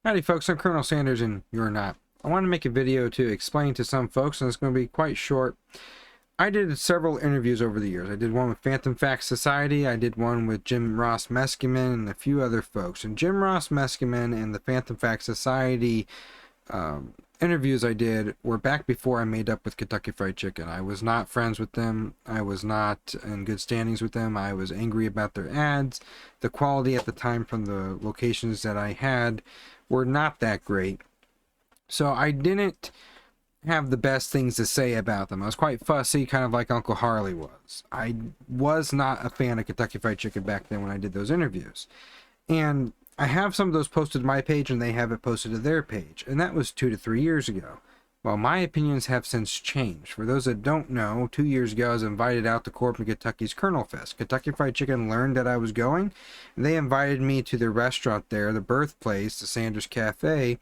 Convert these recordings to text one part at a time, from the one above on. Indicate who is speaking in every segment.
Speaker 1: Howdy folks, I'm Colonel Sanders and you're not. I want to make a video to explain to some folks, and it's going to be quite short. I did several interviews over the years. I did one with Phantom Facts Society, I did one with Jim Ross Meskimen and a few other folks. And Jim Ross Meskimen and the Phantom Facts Society interviews I did were back before I made up with Kentucky Fried Chicken. I was not friends with them. I was not in good standings with them. I was angry about their ads. The quality at the time from the locations that I had were not that great. So I didn't have the best things to say about them. I was quite fussy, kind of like Uncle Harley was. I was not a fan of Kentucky Fried Chicken back then when I did those interviews. And I have some of those posted to my page and they have it posted to their page. And that was 2 to 3 years ago. Well, my opinions have since changed. For those that don't know, 2 years ago I was invited out to Corbin, Kentucky's Colonel Fest. Kentucky Fried Chicken learned that I was going, and they invited me to their restaurant there, the birthplace, the Sanders Cafe,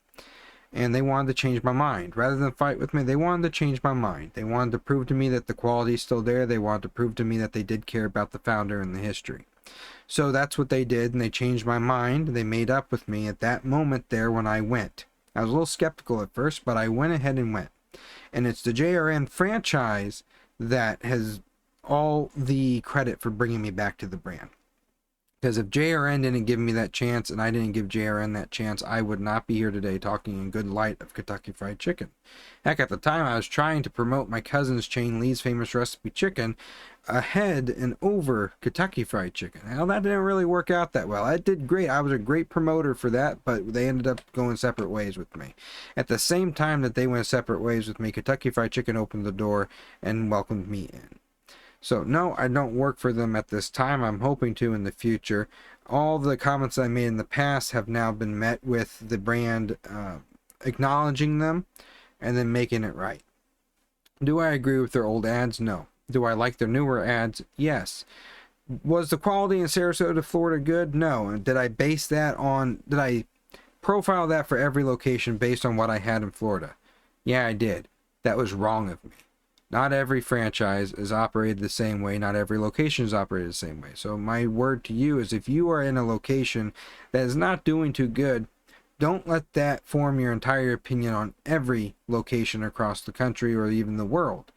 Speaker 1: and they wanted to change my mind. Rather than fight with me, they wanted to change my mind. They wanted to prove to me that the quality is still there. They wanted to prove to me that they did care about the founder and the history. So that's what they did, and they changed my mind. They made up with me at that moment there when I went. I was a little skeptical at first, but I went ahead and went. And it's the JRN franchise that has all the credit for bringing me back to the brand. Because if JRN didn't give me that chance and I didn't give JRN that chance, I would not be here today talking in good light of Kentucky Fried Chicken. Heck, at the time I was trying to promote my cousin's chain, Lee's Famous Recipe Chicken, ahead and over Kentucky Fried Chicken. Well, that didn't really work out that well. I did great. I was a great promoter for that, but they ended up going separate ways with me. At the same time that they went separate ways with me, Kentucky Fried Chicken opened the door and welcomed me in. So no, I don't work for them at this time. I'm hoping to in the future. All the comments I made in the past have now been met with the brand acknowledging them and then making it right. Do I agree with their old ads? No. Do I like their newer ads? Yes. Was the quality in Sarasota, Florida good? No. And did I profile that for every location based on what I had in Florida? Yeah, I did. That was wrong of me. Not every franchise is operated the same way. Not every location is operated the same way. So my word to you is, if you are in a location that is not doing too good, don't let that form your entire opinion on every location across the country or even the world,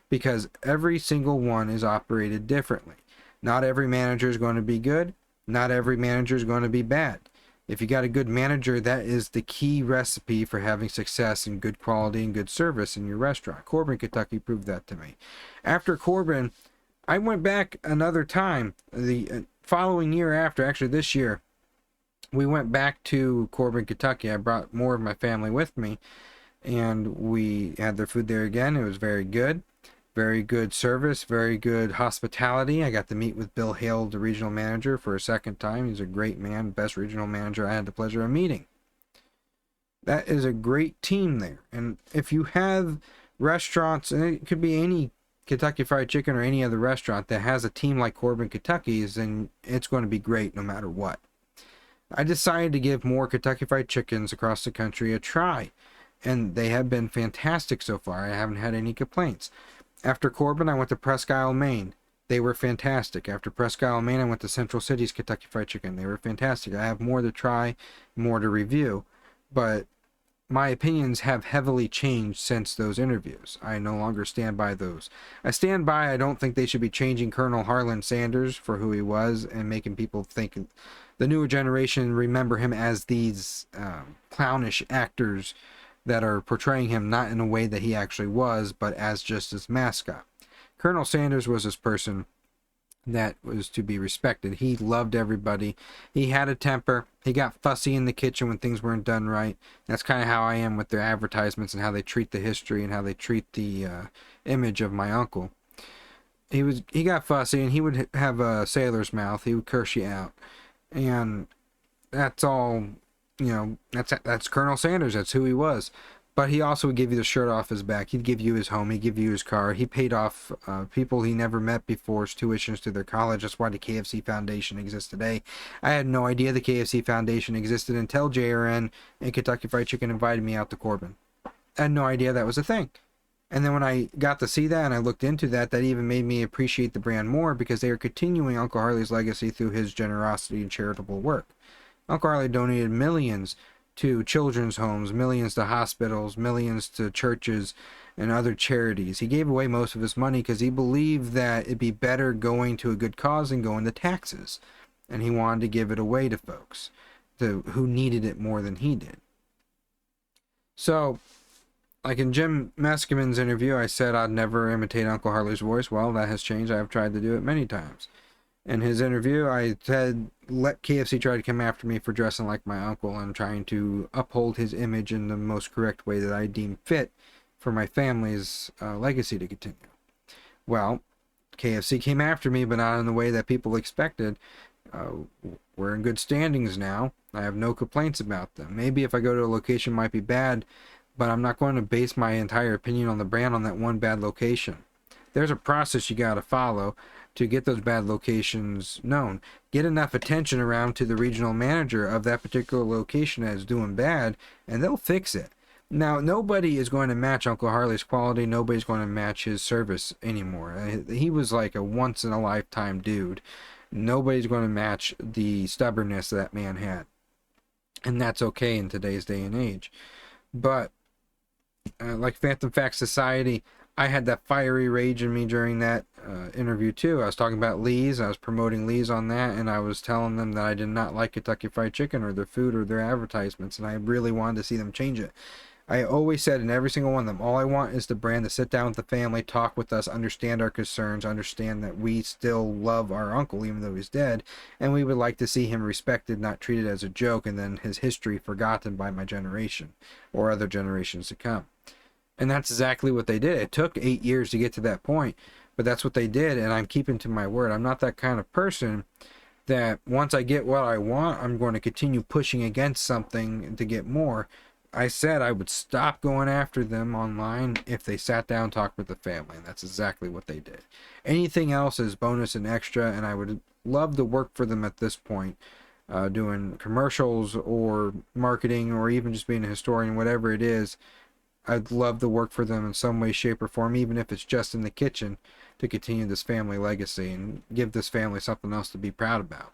Speaker 1: because every single one is operated differently. Not every manager is going to be good. Not every manager is going to be bad. If you got a good manager, that is the key recipe for having success and good quality and good service in your restaurant. Corbin, Kentucky proved that to me. After Corbin, I went back another time. The following year after, actually this year, we went back to Corbin, Kentucky. I brought more of my family with me, and we had their food there again. It was very good. Very good service, very good hospitality. I got to meet with Bill Hale, the regional manager, for a second time. He's a great man, best regional manager I had the pleasure of meeting. That is a great team there. And if you have restaurants, and it could be any Kentucky Fried Chicken or any other restaurant that has a team like Corbin, Kentucky's, then it's going to be great no matter what. I decided to give more Kentucky Fried Chickens across the country a try, and they have been fantastic so far. I haven't had any complaints. After Corbin, I went to Presque Isle, Maine. They were fantastic. After Presque Isle, Maine, I went to Central City's Kentucky Fried Chicken. They were fantastic. I have more to try, more to review, but my opinions have heavily changed since those interviews. I no longer stand by those. I don't think they should be changing Colonel Harlan Sanders for who he was and making people think the newer generation remember him as these clownish actors that are portraying him not in a way that he actually was, but as just his mascot. Colonel Sanders was this person that was to be respected. He loved everybody. He had a temper. He got fussy in the kitchen when things weren't done right. That's kind of how I am with their advertisements and how they treat the history and how they treat the image of my uncle. He got fussy, and he would have a sailor's mouth. He would curse you out. And that's all. That's Colonel Sanders. That's who he was. But he also would give you the shirt off his back. He'd give you his home. He'd give you his car. He paid off people he never met before's tuitions to their college. That's why the KFC Foundation exists today. I had no idea the KFC Foundation existed until JRN and Kentucky Fried Chicken invited me out to Corbin. I had no idea that was a thing. And then when I got to see that and I looked into that, that even made me appreciate the brand more, because they are continuing Uncle Harley's legacy through his generosity and charitable work. Uncle Harley donated millions to children's homes, millions to hospitals, millions to churches and other charities. He gave away most of his money because he believed that it'd be better going to a good cause than going to taxes. And he wanted to give it away to folks who needed it more than he did. So, like in Jim Meskimen's interview, I said I'd never imitate Uncle Harley's voice. Well, that has changed. I've tried to do it many times. In his interview, I said, let KFC try to come after me for dressing like my uncle and trying to uphold his image in the most correct way that I deem fit for my family's legacy to continue. Well, KFC came after me, but not in the way that people expected. We're in good standings now. I have no complaints about them. Maybe if I go to a location it might be bad, but I'm not going to base my entire opinion on the brand on that one bad location. There's a process you got to follow to get those bad locations known. Get enough attention around to the regional manager of that particular location that is doing bad, and they'll fix it. Now, nobody is going to match Uncle Harley's quality. Nobody's going to match his service anymore. He was like a once-in-a-lifetime dude. Nobody's going to match the stubbornness that man had. And that's okay in today's day and age. But, like Phantom Fact Society, I had that fiery rage in me during that interview too. I was talking about Lee's. I was promoting Lee's on that, and I was telling them that I did not like Kentucky Fried Chicken or their food or their advertisements, and I really wanted to see them change it. I always said in every single one of them, all I want is the brand to sit down with the family, talk with us, understand our concerns, understand that we still love our uncle even though he's dead, and we would like to see him respected, not treated as a joke, and then his history forgotten by my generation or other generations to come. And that's exactly what they did. It took 8 years to get to that point, but that's what they did, and I'm keeping to my word. I'm not that kind of person that once I get what I want, I'm going to continue pushing against something to get more. I said I would stop going after them online if they sat down and talked with the family, and that's exactly what they did. Anything else is bonus and extra, and I would love to work for them at this point, doing commercials or marketing or even just being a historian, whatever it is. I'd love to work for them in some way, shape, or form, even if it's just in the kitchen, to continue this family legacy and give this family something else to be proud about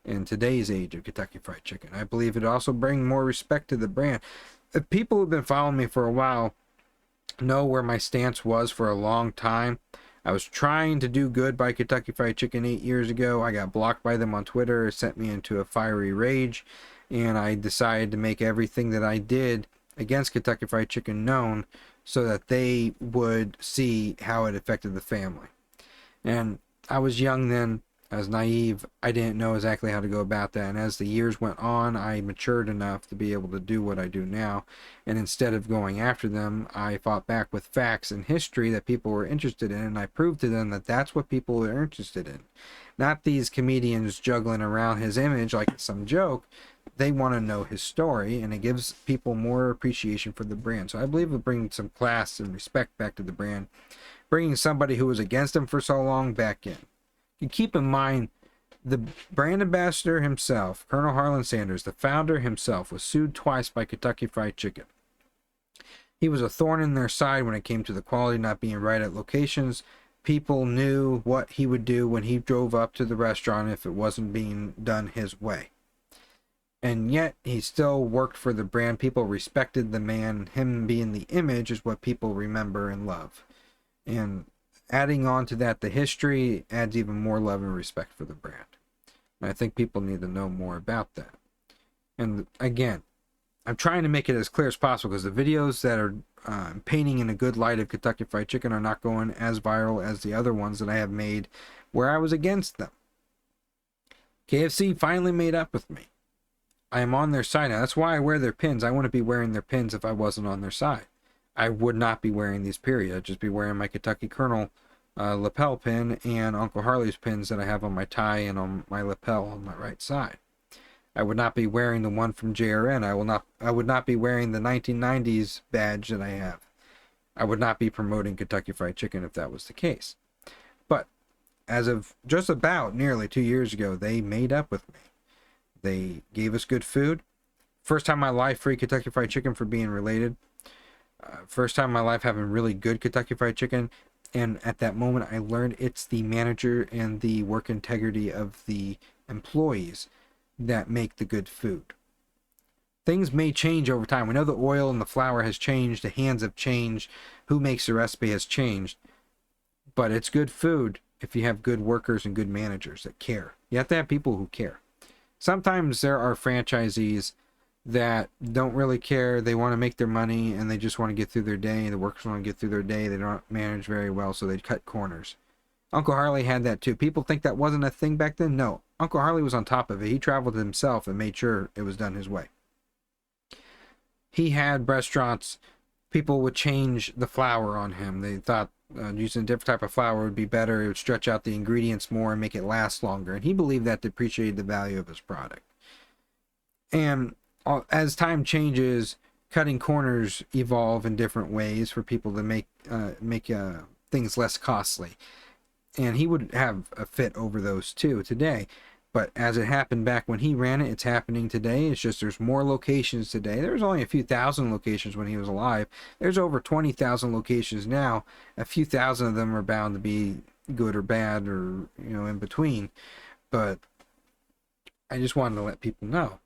Speaker 1: in today's age of Kentucky Fried Chicken. I believe it also brings more respect to the brand. If people who've been following me for a while know where my stance was for a long time. I was trying to do good by Kentucky Fried Chicken 8 years ago. I got blocked by them on Twitter. It sent me into a fiery rage, and I decided to make everything that I did against Kentucky Fried Chicken known so that they would see how it affected the family. And I was young then. I was naive. I didn't know exactly how to go about that. And as the years went on, I matured enough to be able to do what I do now. And instead of going after them, I fought back with facts and history that people were interested in. And I proved to them that that's what people are interested in. Not these comedians juggling around his image like it's some joke. They want to know his story, and it gives people more appreciation for the brand. So I believe it brings some class and respect back to the brand. Bringing somebody who was against him for so long back in. You keep in mind, the brand ambassador himself, Colonel Harlan Sanders, the founder himself, was sued twice by Kentucky Fried Chicken. He was a thorn in their side when it came to the quality not being right at locations. People knew what he would do when he drove up to the restaurant if it wasn't being done his way. And yet, he still worked for the brand. People respected the man. Him being the image is what people remember and love. And adding on to that, the history adds even more love and respect for the brand. And I think people need to know more about that. And again, I'm trying to make it as clear as possible because the videos that are painting in a good light of Kentucky Fried Chicken are not going as viral as the other ones that I have made where I was against them. KFC finally made up with me. I am on their side now. That's why I wear their pins. I wouldn't be wearing their pins if I wasn't on their side. I would not be wearing these, period. I'd just be wearing my Kentucky Colonel lapel pin and Uncle Harley's pins that I have on my tie and on my lapel on my right side. I would not be wearing the one from JRN. I would not be wearing the 1990s badge that I have. I would not be promoting Kentucky Fried Chicken if that was the case. But as of just about nearly 2 years ago, they made up with me. They gave us good food. First time in my life, free Kentucky Fried Chicken for being related. First time in my life having really good Kentucky Fried Chicken. And at that moment, I learned it's the manager and the work integrity of the employees that make the good food. things may change over time. We know the oil and the flour has changed, the hands have changed, who makes the recipe has changed, but it's good food if you have good workers and good managers that care. You have to have people who care. Sometimes there are franchisees that don't really care. They want to make their money and they just want to get through their day. The workers want to get through their day. They don't manage very well, so they cut corners. Uncle Harley had that too. People think that wasn't a thing back then. No, Uncle Harley was on top of it. He traveled himself and made sure it was done his way. He had restaurants, people would change the flour on him. They thought using a different type of flour would be better. It would stretch out the ingredients more and make it last longer. And he believed that depreciated the value of his product. And as time changes, cutting corners evolve in different ways for people to make things less costly. And he would have a fit over those too today. But as it happened back when he ran it, it's happening today. It's just there's more locations today. There's only a few thousand locations when he was alive. There's over 20,000 locations now. A few thousand of them are bound to be good or bad or, in between. But I just wanted to let people know.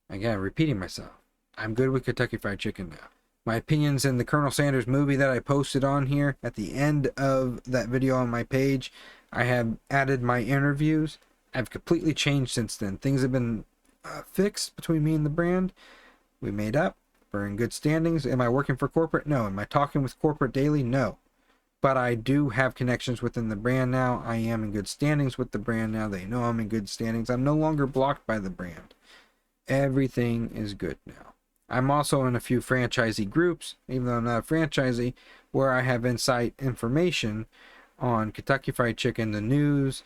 Speaker 1: Again, repeating myself. I'm good with Kentucky Fried Chicken now. My opinions in the Colonel Sanders movie that I posted on here at the end of that video on my page, I have added my interviews. I've completely changed since then. Things have been fixed between me and the brand. We made up. We're in good standings. Am I working for corporate? No. Am I talking with corporate daily? No. But I do have connections within the brand now. I am in good standings with the brand now. They know I'm in good standings. I'm no longer blocked by the brand. Everything is good now. I'm also in a few franchisee groups, even though I'm not a franchisee, where I have inside information on Kentucky Fried Chicken, the news.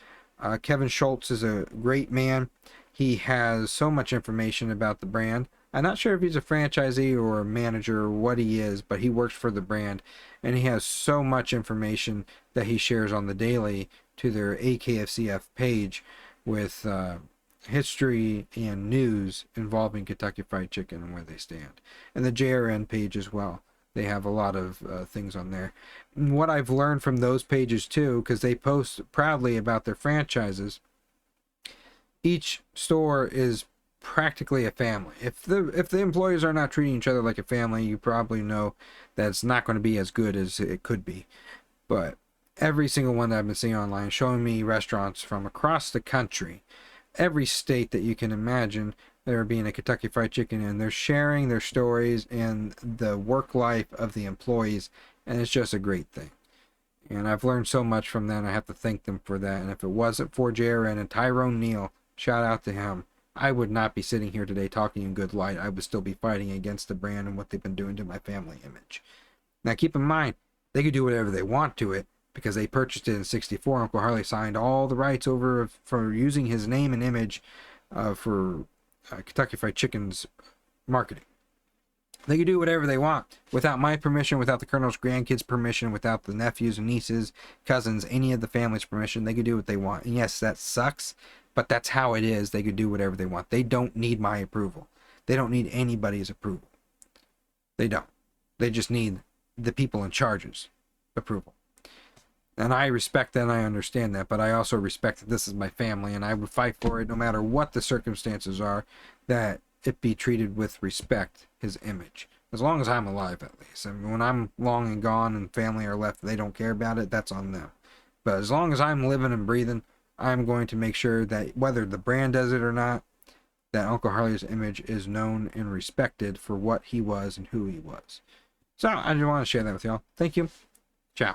Speaker 1: Kevin Schultz is a great man. He has so much information about the brand. I'm not sure if he's a franchisee or a manager or what he is, but he works for the brand, and he has so much information that he shares on the daily to their AKFCF page with history and news involving Kentucky Fried Chicken and where they stand. And the JRN page as well. They have a lot of things on there. And what I've learned from those pages too, because they post proudly about their franchises, each store is practically a family. If the employees are not treating each other like a family, you probably know that it's not going to be as good as it could be. But every single one that I've been seeing online showing me restaurants from across the country, every state that you can imagine there being a Kentucky Fried Chicken, and they're sharing their stories and the work life of the employees, and it's just a great thing. And I've learned so much from them. I have to thank them for that. And if it wasn't for JRN and Tyrone Neal, shout out to him, I would not be sitting here today talking in good light. I would still be fighting against the brand and what they've been doing to my family image. Now keep in mind, they could do whatever they want to it, because they purchased it in '64. Uncle Harley signed all the rights over for using his name and image for Kentucky Fried Chicken's marketing. They could do whatever they want without my permission, without the Colonel's grandkids' permission, without the nephews and nieces, cousins, any of the family's permission. They could do what they want. And yes, that sucks, but that's how it is. They could do whatever they want. They don't need my approval. They don't need anybody's approval. They don't. They just need the people in charge's approval. And I respect that and I understand that, but I also respect that this is my family, and I would fight for it no matter what the circumstances are, that it be treated with respect, his image. As long as I'm alive, at least. And when I'm long and gone and family are left, they don't care about it, that's on them. But as long as I'm living and breathing, I'm going to make sure that whether the brand does it or not, that Uncle Harley's image is known and respected for what he was and who he was. So I just want to share that with y'all. Thank you. Ciao.